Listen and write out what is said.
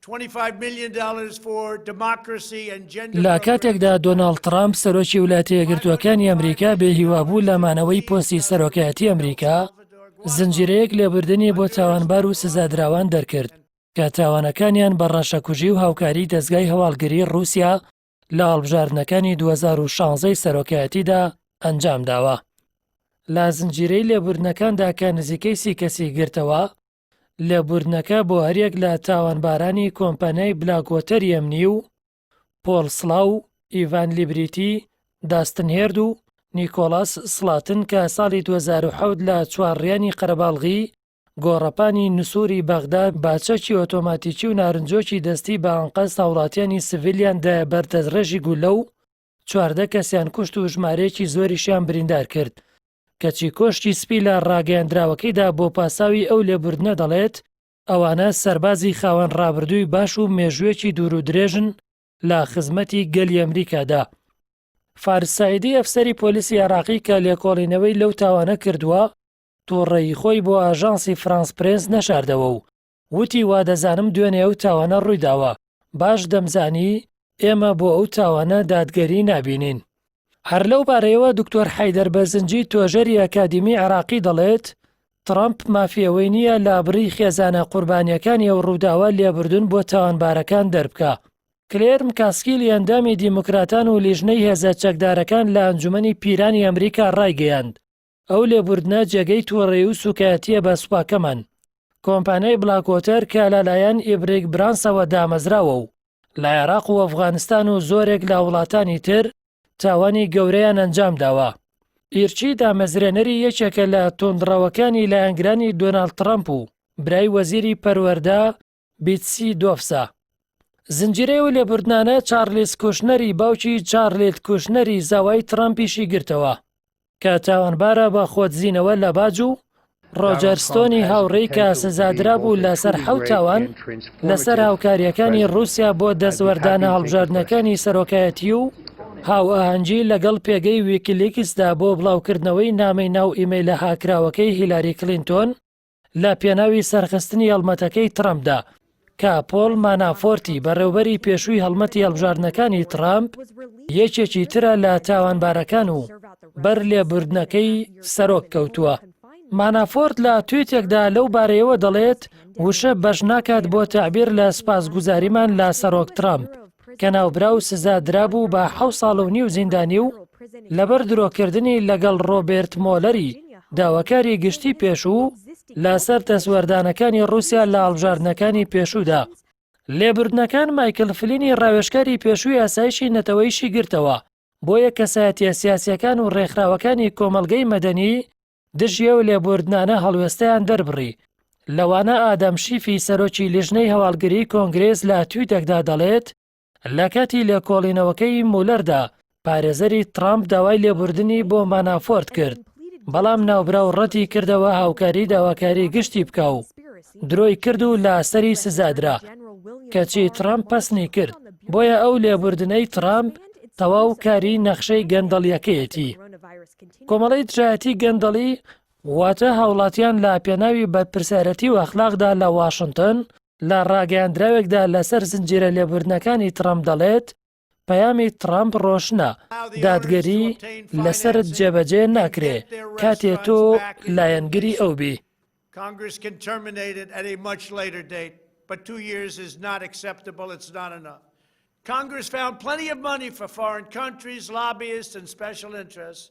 $25 million for democracy and gender لە کاتێکدا دۆناڵد ترامپ سەرۆکی ویلایەتە یەکگرتووەکانی ئەمریکا بێهیوابوو لە مانەوەی پۆستی سەرۆکایەتی ئەمریکا، زنجیرەیەک لێبوردنی بۆ تاوانبار و سزادراوان دەرکرد کە تاوانەکانیان بە ڕەشەکوژی و هاوکاری دەستگای هەواڵگری رووسیا لە هەڵبژاردنەکانی 2016 سەرۆکایەتیدا ئەنجام داوە. لە زنجیرەی لێبوردنەکاندا کە نزیکەی 30 کەسی گرتەوە، لێبوردنەکە بۆ هەریەک لە تاوانبارانی کۆمپانیای بلاکوۆتەری ئەمنی و پۆل سلاو، ئیڤان لیبریتی، داستن هێرد و نیکۆلاس سلاتن کە ساڵی 2007 لە چوارڕیانی قەرەباڵغی گۆڕەپانی نووسوری بەغدا باچەکی ئۆتۆماتیکی و نارنجۆکی دەستی بە ئەنقەست هاوڵاتیانی سڤیلیان دە بەردەستڕێژی گولە و 14 کەسیان کوشت و ژمارەیەکی زۆریشیان بریندار کرد. کەچی کۆشتی سپی لە ڕاگەیاندراوەکەیدا بۆ پاساوی ئەو لێبوردنە دەڵێت ئەوانە سەربازی خاوەن ڕابردووی باش و مێژوویەکی دوور و درێژن لە خزمەتی گەلی ئەمریکادا. فارسایدی ئەفسەری پۆلیسی عێراقی کە لێکۆڵینەوەی لەو تاوانە کردووە، تووڕێی خۆی بۆ ئاژانسی فرانس پرێس نەشاردەوە و وتی وا دەزانم دوێنێ ئەو تاوانە ڕوویداوە، باش دەمزانی ئێمە بۆ ئەو تاوانە دادگەری نابینین. هەر لەو بارەیەوە دکتۆر حەیدەر بەرزنجی تۆژەری ئەکادیمی عێراقی دەڵێت ترامپ مافیەوەی نییە لە بڕی خێزانە قوربانیەکانی ئەو ڕووداوە لێبوردن بۆ تاوانبارەکان دەربکە. کلێرم کاسکیلی ئەندامی دیموکراتان و لیژنەی هێزە چەکدارەکان لە ئەنجومەنی پیرانی ئەمریکا ڕایگەیاند ئەو لێبوردنە جێگەی تووڕێی و سوکایەتیە بە سوپاکەمان. کۆمپانیای بلاکۆتەر کە لەلایەن ئیبریک برانسەوە دامەزراوە و لە عێراق و ئەفغانستان و زۆرێک لە وڵاتانی تر تاوانی گەورەیان ئەنجام داوە. ئیرچی دامەزرێنەری یەکێکە لە تۆندڕەوەکانی لایەنگرانی دۆناڵد ترامپ و برای وەزیری پەروەردە بیتسی دۆفسە. زنجیرەی و لێبوردنانە چارلز کوشنەری باوکی چارلێت کوشنەری زاوای ترامپیشی گرتەوە کە تاوانبارە بە خۆتزیینەوە لە باج و ڕۆجەر ستۆنی هاوڕێی کە سزادرا بوو لەسەر 7 تاوان لەسەر هاوکاریەکانی رووسیا بۆ دەستوەردانە هەڵبژاردنەکانی سەرۆکایەتی و هاوئاهەنگی لەگەڵ پێگەی ویکیلیکسدا بۆ بڵاوکردنەوەی نامەی ناو ئیمەیلە هاکراوەکەی هیلاری کلینتۆن لە پێناوی سەرخستنی هەڵمەتەکەی ترامپدا کە پۆل مانافۆرتی بەڕێوەبەری پێشووی هەڵمەتی هەڵبژاردنەکانی ترامپ یەکێکی ترە لە تاوانبارەکان و بەر لێبوردنەکەی سەرۆک کەوتووە. مانافۆرت لە تویتێکدا لەو بارەیەوە دەڵێت وشە بەش ناکات بۆ تعبیر لە سپاسگوزاریمان لە سەرۆک ترامپ کە ناوبراو سزادرا بوو بە 7 ساڵ و نیو زیندانی و لەبەر درۆکردنی لەگەڵ ڕۆبێرت مۆلەری داواکاری گشتی پێشوو لەسەر دەستوەردانەکانی رووسیا لە هەڵبژاردنەکانی پێشوودا. لێبوردنەکان مایکل فلینی ڕاوێژکاری پێشووی ئاسایشی نەتەوەیشی گرتەوە بۆیە کەسایەتیە سیاسیەکان و ڕێکخراوەکانی کۆمەلگەی مەدەنی دژیە و لێبوردنانە هەڵوێستەیان دەربڕی. لەوانە ئادەم شیفی سەرۆکی لیژنەی هەواڵگری کۆنگرێس لە تویتێکدا دەڵێت لە کاتی لێکۆڵینەوەکەی مولەردا پارێزەری ترامپ داوای لێبوردنی بۆ مانافۆرت کرد، بەڵام ناوبراو ڕەتی کردەوە هاوکاری داواکاری گشتی بکە و درۆی کرد و لە ئەسەری سزادرا کەچی ترامپ پەسنی کرد. بۆیە ئەو لێبوردنەی ترامپ تەواو کاری نەخشەی گەندەڵیەکەیەتی. کۆمەڵی دژایەتی گەندەڵی واتە هاوڵاتیان لە پێناوی بەرپرسیارەتی و ئەخلاقدا لە واشنگتن لە ڕاگەیاندراوێکدا لەسەر زنجیرە لێبوردنەکانی ترامپ دەڵێت پەیامی ترامپ ڕۆشنە، دادگەری لەسرت جێبەجێ ناکرێ کاتێ تۆ لایەنگری ئەو بی. Congress can terminate it at a much later date, but 2 years is not acceptable. It's not enough. Congress found plenty of money for foreign countries, lobbyists, and special interests.